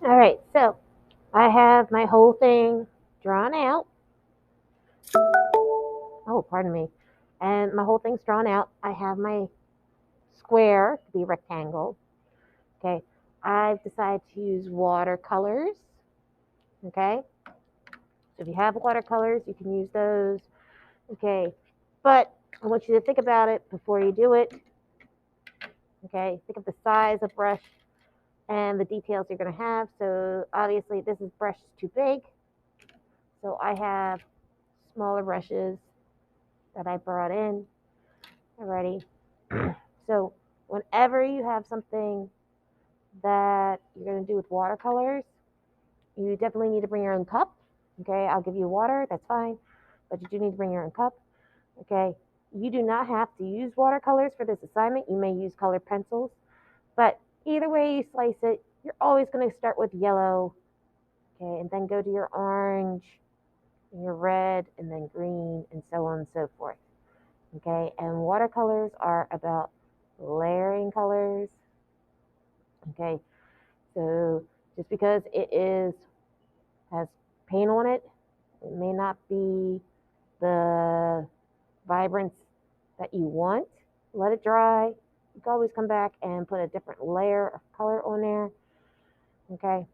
All right, so I have my whole thing drawn out. Oh, pardon me. And my whole thing's drawn out. I have my square to be rectangle. Okay. I've decided to use watercolors. Okay. So if you have watercolors, you can use those. Okay. But I want you to think about it before you do it. Okay. Think of the size of brush and the details you're going to have. So obviously, this is brush too big. So I have smaller brushes that I brought in already. So whenever you have something that you're going to do with watercolors, you definitely need to bring your own cup. Okay, I'll give you water, that's fine, but you do need to bring your own cup. Okay, you do not have to use watercolors for this assignment. You may use colored pencils, but either way you slice it, you're always going to start with yellow, okay, and then go to your orange, and your red, and then green, and so on and so forth. Okay, and watercolors are about layering colors. Okay, so just because it is has paint on it, it may not be the vibrance that you want. Let it dry. You can always come back and put a different layer of color on there. Okay.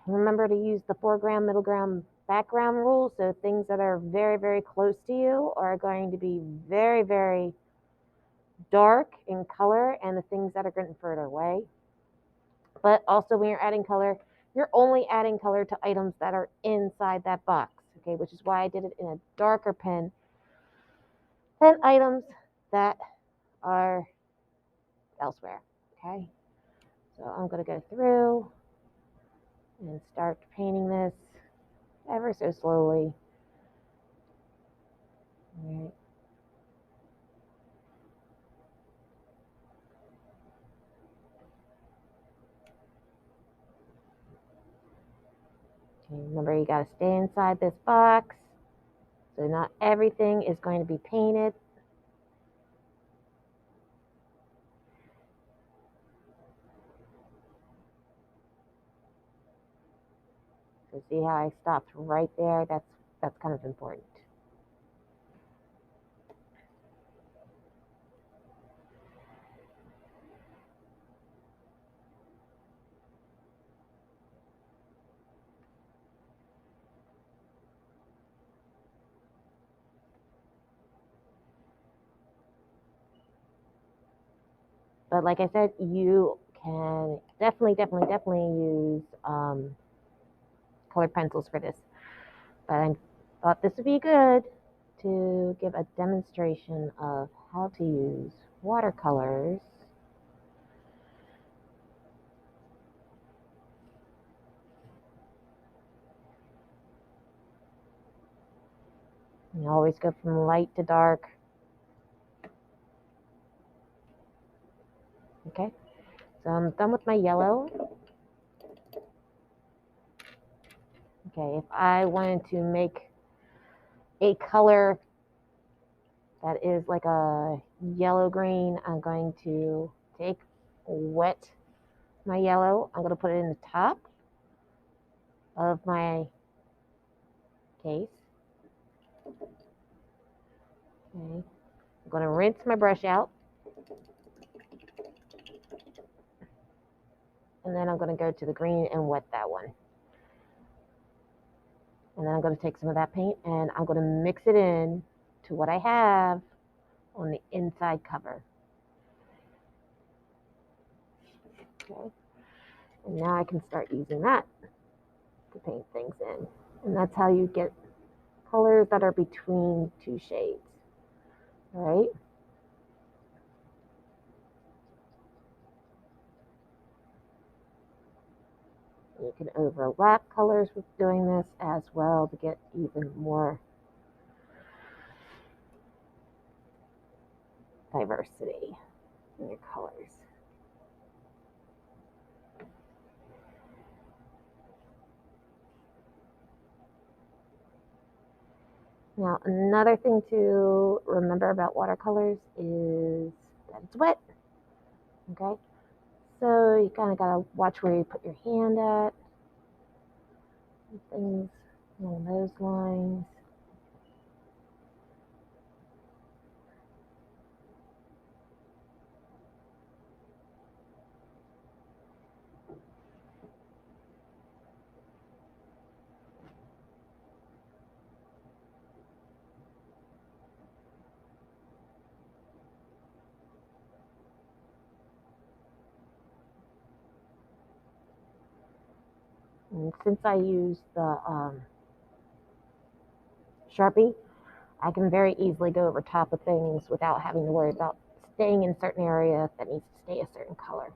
Remember to use the foreground, middle ground, background rule. So things that are very, very close to you are going to be very, very dark in color, and the things that are getting further away. But also, when you're adding color, you're only adding color to items that are inside that box. Okay, which is why I did it in a darker pen than items that are elsewhere. Okay, so I'm going to go through and start painting this ever so slowly. All right. Okay, remember, you got to stay inside this box. So not everything is going to be painted. So see how I stopped right there? That's kind of important. But like I said, you can definitely use colored pencils for this. But I thought this would be good to give a demonstration of how to use watercolors. You always go from light to dark. Okay, so I'm done with my yellow. Okay, if I wanted to make a color that is like a yellow green, I'm going to take wet my yellow. I'm going to put it in the top of my case. Okay. I'm going to rinse my brush out, and then I'm going to go to the green and wet that one. And then I'm going to take some of that paint and I'm going to mix it in to what I have on the inside cover. Okay. And now I can start using that to paint things in. And that's how you get colors that are between two shades. All right. You can overlap colors with doing this as well to get even more diversity in your colors. Now, another thing to remember about watercolors is that it's wet. Okay, So you kind of got to watch where you put your hand at. Things along those lines. And since I use the Sharpie, I can very easily go over top of things without having to worry about staying in a certain area that needs to stay a certain color.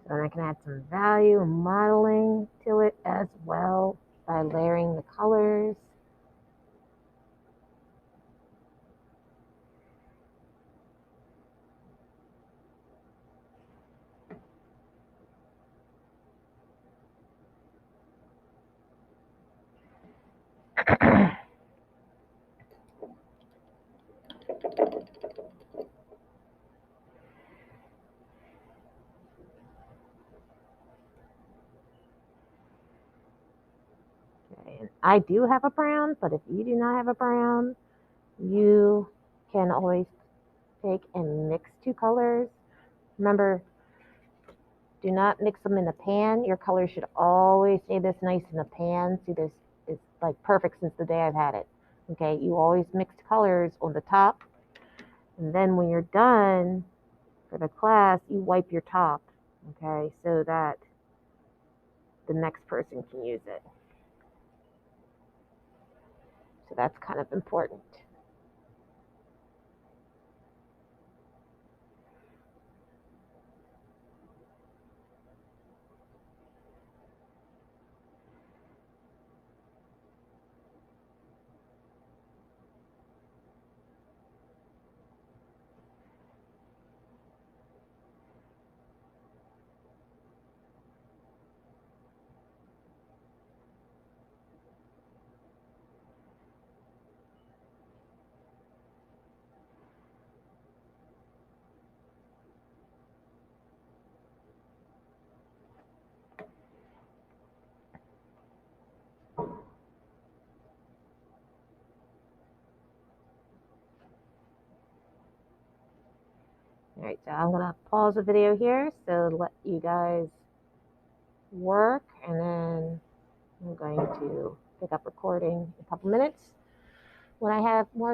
And I can add some value and modeling to it as well by layering the colors. Okay, I do have a brown, but if you do not have a brown, you can always take and mix two colors. Remember, do not mix them in the pan. Your colors should always stay this nice in the pan. See, this is like perfect since the day I've had it. Okay, you always mix colors on the top, and then when you're done for the class, you wipe your top, okay, so that the next person can use it. So that's kind of important. All right, so I'm gonna pause the video here so let you guys work, and then I'm going to pick up recording in a couple minutes when I have more